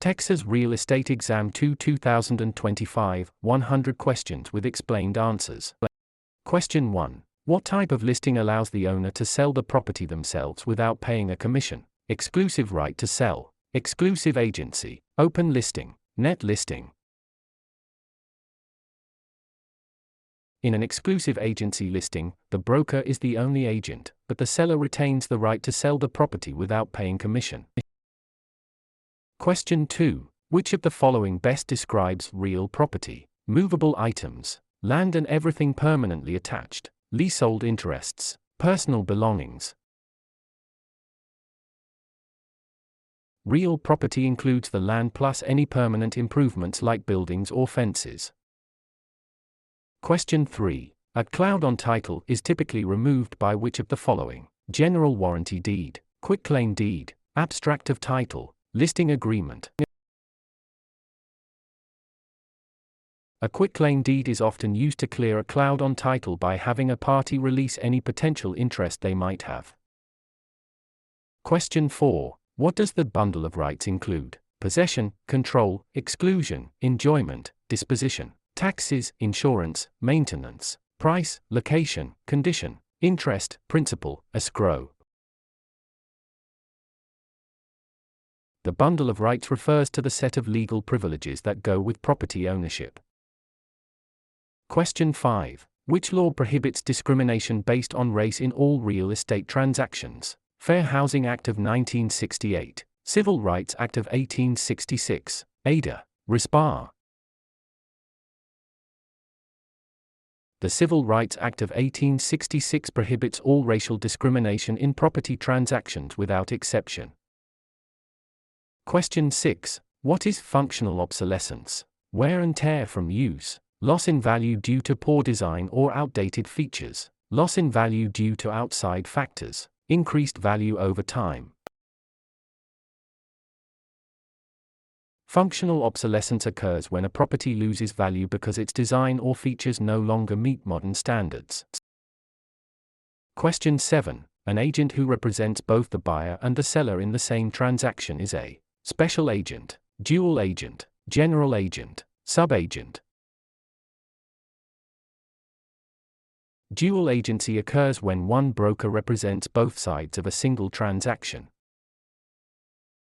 Texas Real Estate Exam 2 2025, 100 questions with explained answers. Question 1. What type of listing allows the owner to sell the property themselves without paying a commission? Exclusive right to sell, exclusive agency, open listing, net listing. In an exclusive agency listing, the broker is the only agent, but the seller retains the right to sell the property without paying commission. Question 2. Which of the following best describes real property? Movable items, land and everything permanently attached, leasehold interests, personal belongings. Real property includes the land plus any permanent improvements like buildings or fences. Question 3. A cloud on title is typically removed by which of the following? General warranty deed, quitclaim deed, abstract of title, listing agreement. A quitclaim deed is often used to clear a cloud on title by having a party release any potential interest they might have. Question 4. What does the bundle of rights include? Possession, control, exclusion, enjoyment, disposition, taxes, insurance, maintenance, price, location, condition, interest, principal, escrow. The bundle of rights refers to the set of legal privileges that go with property ownership. Question 5. Which law prohibits discrimination based on race in all real estate transactions? Fair Housing Act of 1968, Civil Rights Act of 1866, Ada, Rispar. The Civil Rights Act of 1866 prohibits all racial discrimination in property transactions without exception. Question 6. What is functional obsolescence? Wear and tear from use, loss in value due to poor design or outdated features, loss in value due to outside factors, increased value over time. Functional obsolescence occurs when a property loses value because its design or features no longer meet modern standards. Question 7. An agent who represents both the buyer and the seller in the same transaction is a special agent, dual agent, general agent, subagent. Dual agency occurs when one broker represents both sides of a single transaction.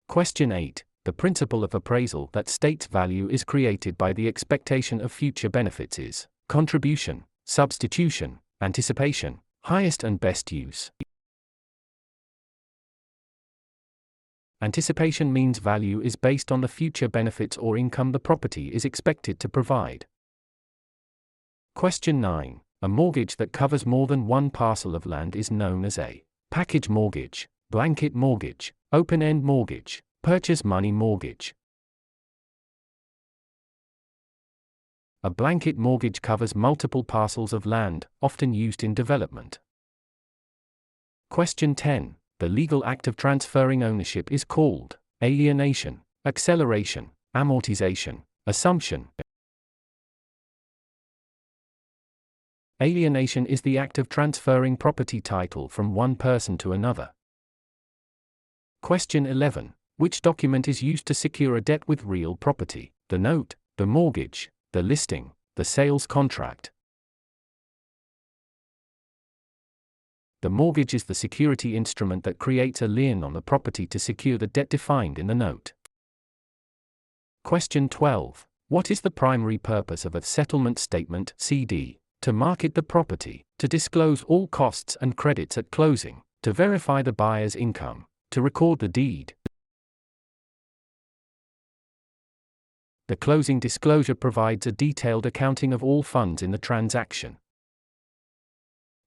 Question 8. The principle of appraisal that states value is created by the expectation of future benefits is contribution, substitution, anticipation, highest and best use. Anticipation means value is based on the future benefits or income the property is expected to provide. Question 9. A mortgage that covers more than one parcel of land is known as a package mortgage, blanket mortgage, open-end mortgage, purchase money mortgage. A blanket mortgage covers multiple parcels of land, often used in development. Question 10. The legal act of transferring ownership is called alienation, acceleration, amortization, assumption. Alienation is the act of transferring property title from one person to another. Question 11. Which document is used to secure a debt with real property? The note, the mortgage, the listing, the sales contract. The mortgage is the security instrument that creates a lien on the property to secure the debt defined in the note. Question 12. What is the primary purpose of a settlement statement (CD)? To market the property, to disclose all costs and credits at closing, to verify the buyer's income, to record the deed. The closing disclosure provides a detailed accounting of all funds in the transaction.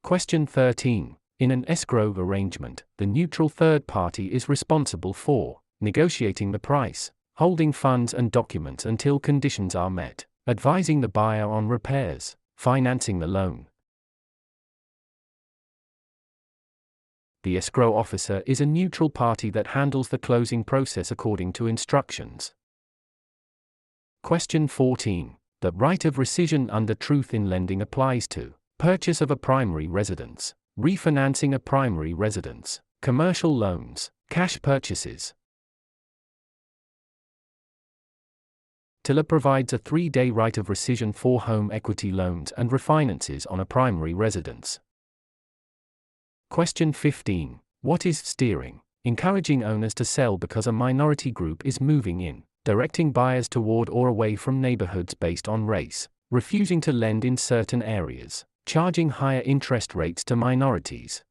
Question 13. In an escrow arrangement, the neutral third party is responsible for negotiating the price, holding funds and documents until conditions are met, advising the buyer on repairs, financing the loan. The escrow officer is a neutral party that handles the closing process according to instructions. Question 14. The right of rescission under truth in lending applies to purchase of a primary residence, refinancing a primary residence, commercial loans, cash purchases. TILA provides a 3-day right of rescission for home equity loans and refinances on a primary residence. Question 15. What is steering? Encouraging owners to sell because a minority group is moving in, directing buyers toward or away from neighborhoods based on race, refusing to lend in certain areas, charging higher interest rates to minorities.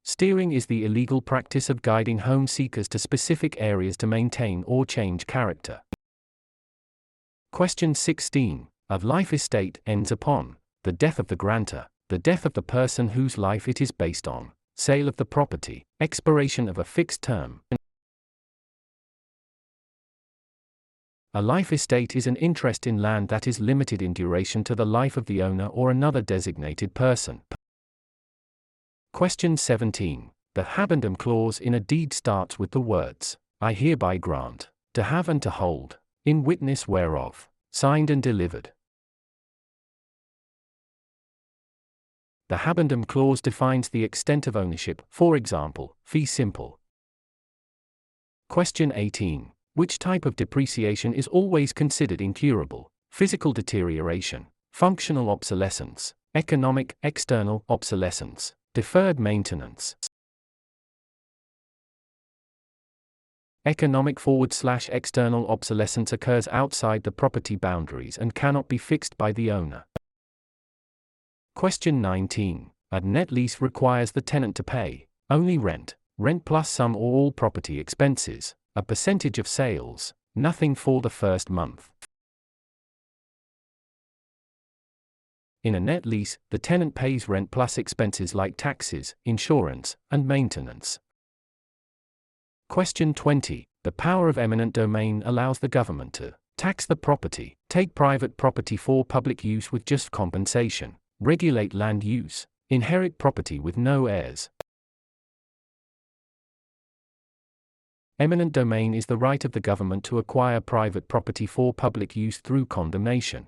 Steering is the illegal practice of guiding home seekers to specific areas to maintain or change character. Question 16. A life estate ends upon the death of the grantor, the death of the person whose life it is based on, sale of the property, expiration of a fixed term. A life estate is an interest in land that is limited in duration to the life of the owner or another designated person. Question 17. The habendum clause in a deed starts with the words, I hereby grant, to have and to hold, in witness whereof, signed and delivered. The habendum clause defines the extent of ownership, for example, fee simple. Question 18. Which type of depreciation is always considered incurable? Physical deterioration, functional obsolescence, economic, external obsolescence, deferred maintenance. Economic / external obsolescence occurs outside the property boundaries and cannot be fixed by the owner. Question 19. A net lease requires the tenant to pay only rent, rent plus some or all property expenses, a percentage of sales, nothing for the first month. In a net lease, the tenant pays rent plus expenses like taxes, insurance, and maintenance. Question 20. The power of eminent domain allows the government to tax the property, take private property for public use with just compensation, regulate land use, inherit property with no heirs. Eminent domain is the right of the government to acquire private property for public use through condemnation.